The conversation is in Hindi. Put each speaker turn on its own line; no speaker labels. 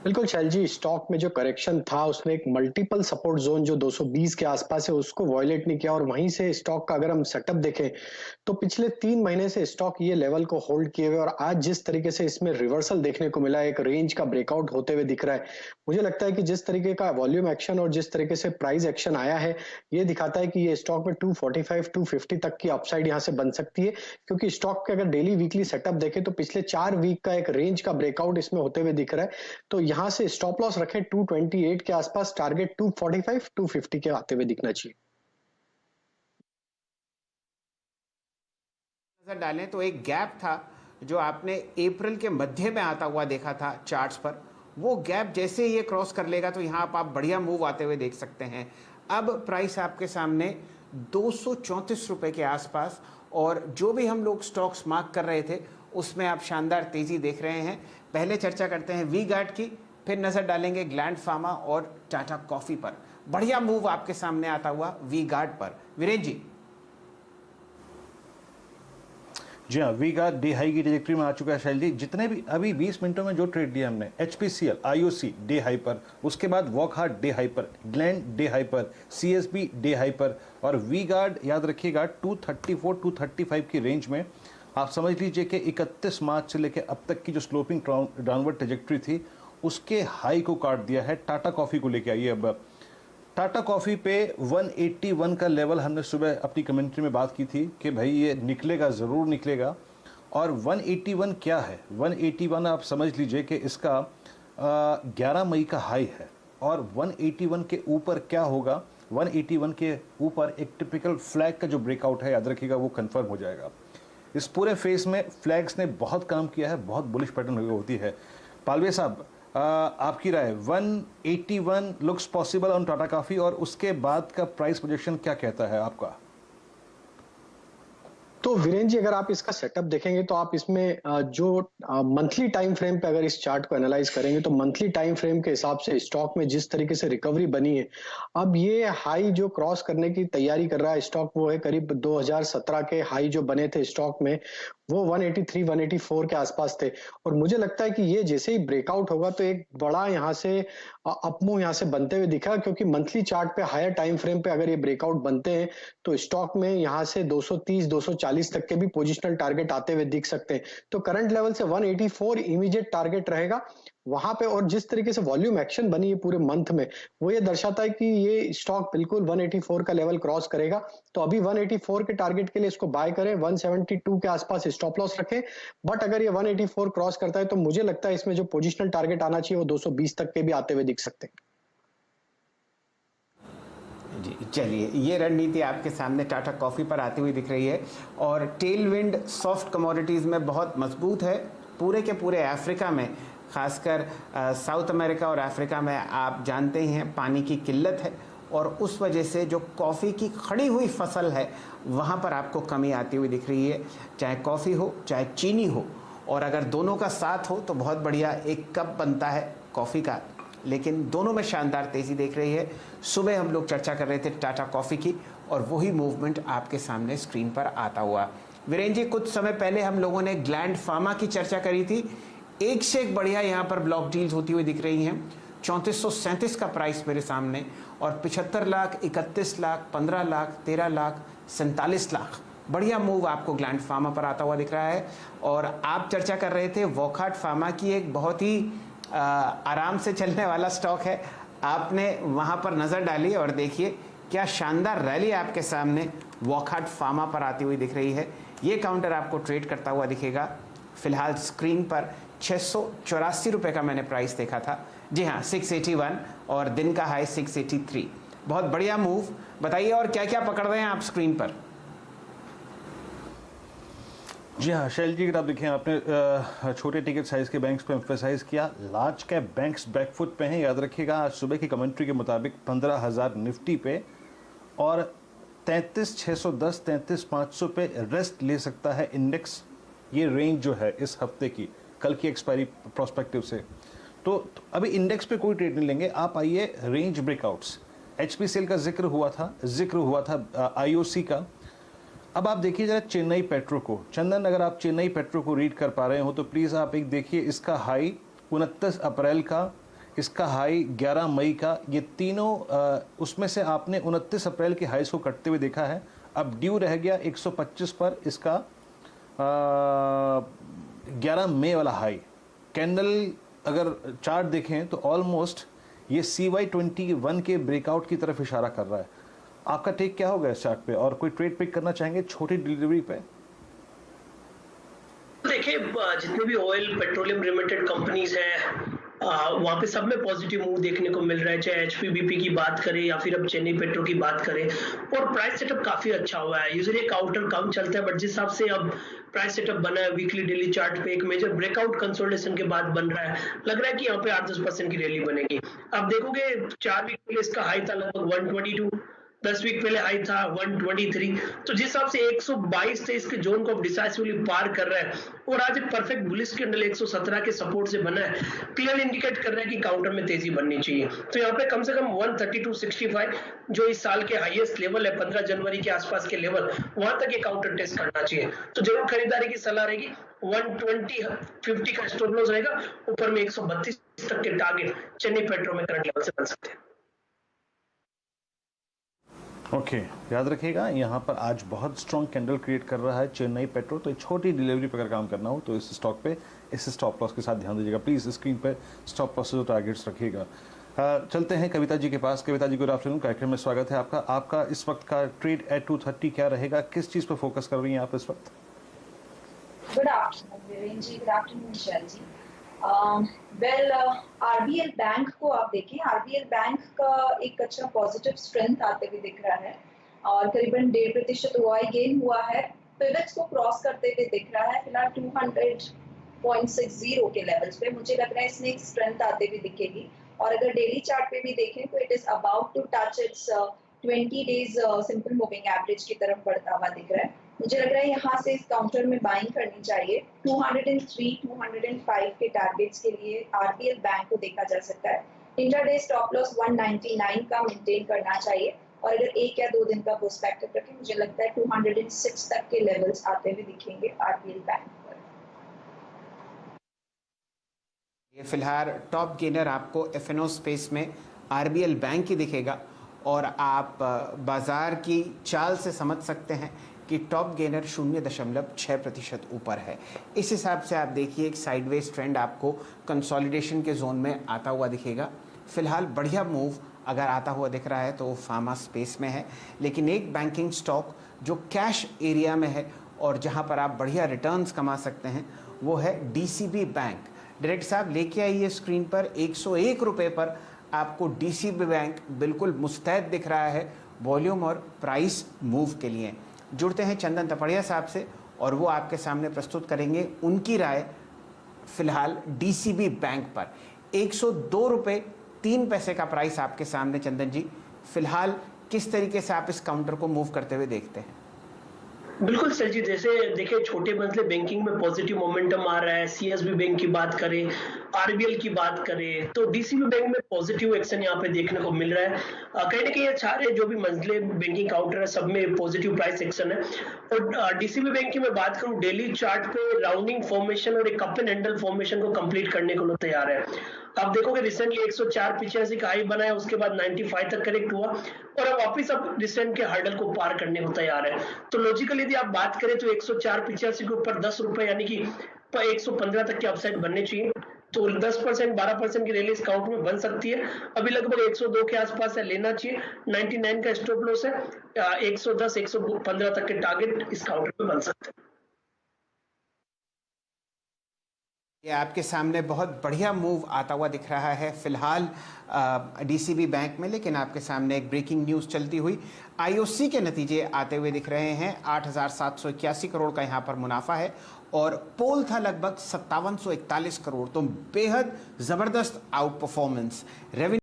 बिल्कुल शैल जी, स्टॉक में जो करेक्शन था उसने एक मल्टीपल सपोर्ट जोन जो 220 के आसपास है उसको वॉयलेट नहीं किया और वहीं से स्टॉक का अगर हम सेटअप देखें तो पिछले 3 महीने से स्टॉक ये लेवल को होल्ड किए हुए और आज जिस तरीके से इसमें रिवर्सल देखने को मिला है, एक रेंज का ब्रेकआउट होते हुए दिख रहा है। मुझे लगता है कि जिस तरीके का वॉल्यूम एक्शन और जिस तरीके से प्राइस एक्शन आया है, ये दिखाता है कि ये स्टॉक में 245 250 तक की अपसाइड यहाँ से बन सकती है, क्योंकि स्टॉक के अगर डेली वीकली सेटअप देखें तो पिछले 4 वीक का एक रेंज का ब्रेकआउट इसमें होते हुए दिख रहा है। तो यहाँ से स्टॉप लॉस रखें 228 के आसपास, टारगेट 245 250 के आते हुए दिखना चाहिए।
नजर डालें तो एक गैप था जो आपने अप्रैल के मध्य में आता हुआ देखा था चार्ट्स पर। वो गैप जैसे ही ये क्रॉस कर लेगा तो यहाँ आप बढ़िया मूव आते हुए देख सकते हैं। अब प्राइस आपके सामने 234 रुपए के आसपास, और जो भी हम लोग स्टॉक्स मार्क कर रहे थे उसमें आप शानदार तेजी देख रहे हैं। पहले चर्चा करते हैं वी गार्ड की, फिर नजर डालेंगे ग्लैंड फार्मा और टाटा कॉफी पर। बढ़िया मूव आपके सामने आता हुआ वी गार्ड पर, वीरेन जी।
जी हाँ, वी गार्ड डे हाई की ट्रेजेक्टरी में आ चुका है शैल जी। जितने भी अभी 20 मिनटों में जो ट्रेड दिया हमने, HPCL, IOC डे हाई पर, उसके बाद वॉकहार्ट डे हाई पर, ग्लैंड डे हाई पर, CSB डे हाई पर, और वी गार्ड याद रखिएगा 234 235 की रेंज में। आप समझ लीजिए कि 31 मार्च से लेकर अब तक की जो स्लोपिंग डाउनवर्ड ट्रेजेक्टरी थी उसके हाई को काट दिया है। टाटा कॉफी को लेके आइए। अब टाटा कॉफी पे 181 का लेवल हमने सुबह अपनी कमेंट्री में बात की थी कि भाई ये निकलेगा, ज़रूर निकलेगा। और 181 क्या है? 181 आप समझ लीजिए कि इसका 11 मई का हाई है। और 181 के ऊपर क्या होगा? 181 के ऊपर एक टिपिकल फ्लैग का जो ब्रेकआउट है, याद रखिएगा, वो कंफर्म हो जाएगा। इस पूरे फेज में फ्लैग्स ने बहुत काम किया है, बहुत बुलिश पैटर्न होती है। पालवे साहब, आपकी राय, 181 looks possible on Tata coffee, और उसके बाद का प्राइस प्रोजेक्शन क्या कहता है आपका?
तो वीरेन जी, अगर आप इसका सेटअप देखेंगे तो आप इसमें जो मंथली टाइम फ्रेम पे अगर इस चार्ट को एनालाइज करेंगे तो मंथली टाइम फ्रेम के हिसाब से स्टॉक में जिस तरीके से रिकवरी बनी है, अब ये हाई जो क्रॉस करने की तैयारी कर रहा है स्टॉक, वो है करीब 2017 के हाई जो बने थे स्टॉक में, वो 183 184 के आसपास थे। और मुझे लगता है कि ये जैसे ही ब्रेकआउट होगा तो एक बड़ा यहाँ से अपमूव यहाँ से बनते हुए दिखा, क्योंकि मंथली चार्ट पे हायर टाइम फ्रेम पे अगर ये ब्रेकआउट बनते हैं तो स्टॉक में यहाँ से 230 240 तक के भी पोजिशनल टारगेट आते हुए दिख सकते हैं। तो करंट लेवल से 184 इमीडिएट टारगेट रहेगा वहां पे। और जिस तरीके से वॉल्यूम एक्शन बनी है पूरे मंथ में, वो ये दर्शाता है कि ये स्टॉक बिल्कुल 184 का लेवल क्रॉस करेगा। तो अभी 184 के टारगेट के लिए इसको बाय करें, 172 के आसपास स्टॉप लॉस रखें। बट अगर ये 184 क्रॉस करता है तो मुझे लगता है इसमें जो पोजिशनल टारगेट आना चाहिए वो 220 तक के भी आते हुए दिख सकते हैं।
जी चलिए, ये रणनीति आपके सामने टाटा कॉफ़ी पर आती हुई दिख रही है। और टेल विंड सॉफ्ट कमोडिटीज़ में बहुत मजबूत है। पूरे के पूरे अफ्रीका में, खासकर साउथ अमेरिका और अफ्रीका में, आप जानते ही हैं पानी की किल्लत है, और उस वजह से जो कॉफ़ी की खड़ी हुई फसल है वहाँ पर आपको कमी आती हुई दिख रही है, चाहे कॉफ़ी हो चाहे चीनी हो। और अगर दोनों का साथ हो तो बहुत बढ़िया एक कप बनता है कॉफ़ी का, लेकिन दोनों में शानदार तेज़ी देख रही है। सुबह हम लोग चर्चा कर रहे थे टाटा कॉफ़ी की, और वही मूवमेंट आपके सामने स्क्रीन पर आता हुआ। वीरेन जी, कुछ समय पहले हम लोगों ने ग्लैंड फार्मा की चर्चा करी थी। एक से एक बढ़िया यहाँ पर ब्लॉक डील्स होती हुई दिख रही हैं। 3437 का प्राइस मेरे सामने, और 75 लाख, 31 लाख, 15 लाख, 13 लाख, 47 लाख। बढ़िया मूव आपको ग्लैंड फार्मा पर आता हुआ दिख रहा है। और आप चर्चा कर रहे थे वॉकहार्ट फार्मा की, एक बहुत ही आराम से चलने वाला स्टॉक है। आपने वहां पर नजर डाली और देखिए क्या शानदार रैली आपके सामने वॉकहार्ट फार्मा पर आती हुई दिख रही है। ये काउंटर आपको ट्रेड करता हुआ दिखेगा। फिलहाल स्क्रीन पर 684 रुपए का मैंने प्राइस देखा था। जी हाँ, 681, और दिन का हाई 683। बहुत बढ़िया मूव। बताइए और क्या क्या पकड़ रहे हैं आप स्क्रीन पर?
जी हाँ शैल जी, अगर आप देखें, आपने छोटे टिकट साइज के बैंक्स पे एम्फेसाइज किया, लार्ज कैप बैंक्स बैकफुट पे हैं। याद रखिएगा, आज सुबह की कमेंट्री के मुताबिक 15,000 निफ्टी पे और 33,610 33,500 पे रेस्ट ले सकता है इंडेक्स। ये रेंज जो है इस हफ्ते की, कल की एक्सपायरी प्रोस्पेक्टिव से, तो अभी इंडेक्स पे कोई ट्रेड नहीं लेंगे। आप आइए रेंज ब्रेकआउट्स, HPCL का जिक्र हुआ था IOC का। अब आप देखिए जरा चेन्नई पेट्रो को। चंदन, अगर आप चेन्नई पेट्रो को रीड कर पा रहे हो तो प्लीज़ आप एक देखिए, इसका हाई 29 अप्रैल का, इसका हाई 11 मई का, ये तीनों उसमें से आपने 29 अप्रैल के हाईस को कटते हुए देखा है। अब ड्यू रह गया 125 पर इसका 11 मई वाला हाई। कैंडल अगर चार्ट देखें तो ऑलमोस्ट ये CY21 के ब्रेकआउट की तरफ इशारा कर रहा है। आपका टेक क्या होगा इस चार्ट पे, और कोई ट्रेड पिक करना चाहेंगे छोटी डिलीवरी पे?
देखिए, जितने भी ऑयल पेट्रोलियम लिमिटेड कंपनीज हैं वहाँ पे सब में पॉजिटिव मूव देखने को मिल रहा है, चाहे एचपीबीपी की बात करें या फिर अब चेन्नई पेट्रो की बात करें। और प्राइस सेटअप काफी अच्छा हुआ है। यूजुअली काउंटर कम चलता है, बट जिस हिसाब से अब प्राइस सेटअप बना है वीकली डेली चार्ट पे, एक मेजर ब्रेकआउट कंसोलिडेशन के बाद बन रहा है। लग रहा है कि यहाँ पे 8-10% की रैली बनेगी। अब देखोगे 4 वीक पहले इसका हाई था लगभग 122, 10 वीक पहले हाई था 123। तो जिस हिसाब से 122-23 के जोन को अब डिसाइसिवली पार कर रहा है और आज एक परफेक्ट बुलिश कैंडल 117 के सपोर्ट से बना है, क्लियर इंडिकेट कर रहा है कि काउंटर में तेजी बननी चाहिए। तो यहाँ पे कम से कम 132.65 जो इस साल के हाईएस्ट लेवल है 15 जनवरी के आसपास के लेवल, वहां तक ये काउंटर टेस्ट करना चाहिए। तो जरूर खरीदारी की सलाह रहेगी। 120.50 का स्टॉप लॉस रहेगा। ऊपर में 132 तक के टारगेट चेन्नई पेट्रो में करंट लेवल से बन सकते हैं।
ओके, याद रखिएगा यहाँ पर आज बहुत स्ट्रॉन्ग कैंडल क्रिएट कर रहा है चेन्नई पेट्रो। तो छोटी डिलीवरी पर अगर काम करना हो तो इस स्टॉक पे इस स्टॉप लॉस के साथ ध्यान दीजिएगा। प्लीज़ स्क्रीन पर स्टॉप लॉस जो टारगेट्स रखिएगा। चलते हैं कविता जी के पास। कविता जी, गुड आफ्टरनून, कार्यक्रम में स्वागत है आपका। आपका इस वक्त का ट्रेड एट 230 क्या रहेगा? किस चीज़ पर फोकस कर रही हैं आप इस वक्त?
गुड आफ्टरनून वीरेन जी, गुड आफ्टरनून शैल जी। आरबीएल बैंक को आप देखें, आरबीएल बैंक का एक अच्छा पॉजिटिव स्ट्रेंथ आते हुए दिख रहा है और करीबन 1.5% ओआई गेन हुआ है। पिवट्स को क्रॉस करते हुए दिख रहा है। फिलहाल 200.60 के लेवल्स पे मुझे लग रहा है इसमें एक स्ट्रेंथ आते हुए दिखेगी। और अगर डेली चार्ट पे भी देखें तो it is about to touch its 20 days simple moving average की तरफ बढ़ता हुआ दिख रहा है। मुझे लग रहा है यहाँ से इस काउंटर में बाइंग करनी चाहिए। 203, 205 के टारगेट्स के लिए आरबीएल बैंक को देखा जा सकता है। इंट्राडे स्टॉप लॉस 199 का मेंटेन करना चाहिए और अगर 1 या 2 दिन का पर्सपेक्टिव रखें, मुझे लगता है 206 तक के लेवल्स आते हुए दिखेंगे आरबीएल बैंक पर।
ये फिलहाल टॉप गेनर आपको एफएनओ स्पेस में आरबीएल बैंक ही दिखेगा और आप बाजार की चाल से समझ सकते हैं कि टॉप गेनर 0.6% ऊपर है। इस हिसाब से आप देखिए एक साइडवेज ट्रेंड आपको कंसोलिडेशन के जोन में आता हुआ दिखेगा। फिलहाल बढ़िया मूव अगर आता हुआ दिख रहा है तो फार्मा स्पेस में है, लेकिन एक बैंकिंग स्टॉक जो कैश एरिया में है और जहां पर आप बढ़िया रिटर्न्स कमा सकते हैं वो है डीसीबी बैंक। डायरेक्ट साहब लेके आइए स्क्रीन पर 101 रुपये पर आपको डीसीबी बैंक बिल्कुल मुस्तैद दिख रहा है वॉल्यूम और प्राइस मूव के लिए। जुड़ते हैं चंदन तपड़िया साहब से और वो आपके सामने प्रस्तुत करेंगे उनकी राय फिलहाल डीसीबी बैंक पर। 102 रुपये 3 पैसे का प्राइस आपके सामने। चंदन जी, फिलहाल किस तरीके से आप इस काउंटर को मूव करते हुए देखते हैं?
बिल्कुल सर जी, जैसे देखिए छोटे मंथली बैंकिंग में पॉजिटिव मोमेंटम आ रहा है। सीएसबी बैंक की बात करें, आरबीएल की बात करें तो डीसीबी बैंक में पॉजिटिव एक्शन यहाँ पे देखने को मिल रहा है। कहीं ना कहीं सारे जो भी मंथली बैंकिंग काउंटर है सब में पॉजिटिव प्राइस एक्शन है। और डीसीबी बैंक की मैं बात करूँ, डेली चार्ट पे राउंडिंग फॉर्मेशन और एक कप एंड हैंडल फॉर्मेशन को कंप्लीट करने को तैयार है। आप देखोगे रिसेंटली 104.85 का हाई बनाया, उसके बाद 95 तक करेक्ट हुआ और अब वापिस अब रिसेंट के हर्डल को पार करने को तैयार है। तो लॉजिकली यदि आप बात करें तो 104.85 के ऊपर 10 रुपए यानी कि 115 तक के अपसाइड बनने चाहिए। तो 10% 12% की रैली इस काउंट में बन सकती है। अभी लगभग 102 के आसपास है, लेना चाहिए। 99 का स्टॉप लॉस है। 110 115 तक के टारगेट इस काउंटर में बन सकते हैं।
ये आपके सामने बहुत बढ़िया मूव आता हुआ दिख रहा है फिलहाल डीसीबी बैंक में, लेकिन आपके सामने एक ब्रेकिंग न्यूज़ चलती हुई आईओसी के नतीजे आते हुए दिख रहे हैं। 8,781 करोड़ का यहाँ पर मुनाफा है और पोल था लगभग 5741 करोड़। तो बेहद ज़बरदस्त आउट परफॉर्मेंस। रेवेन्यू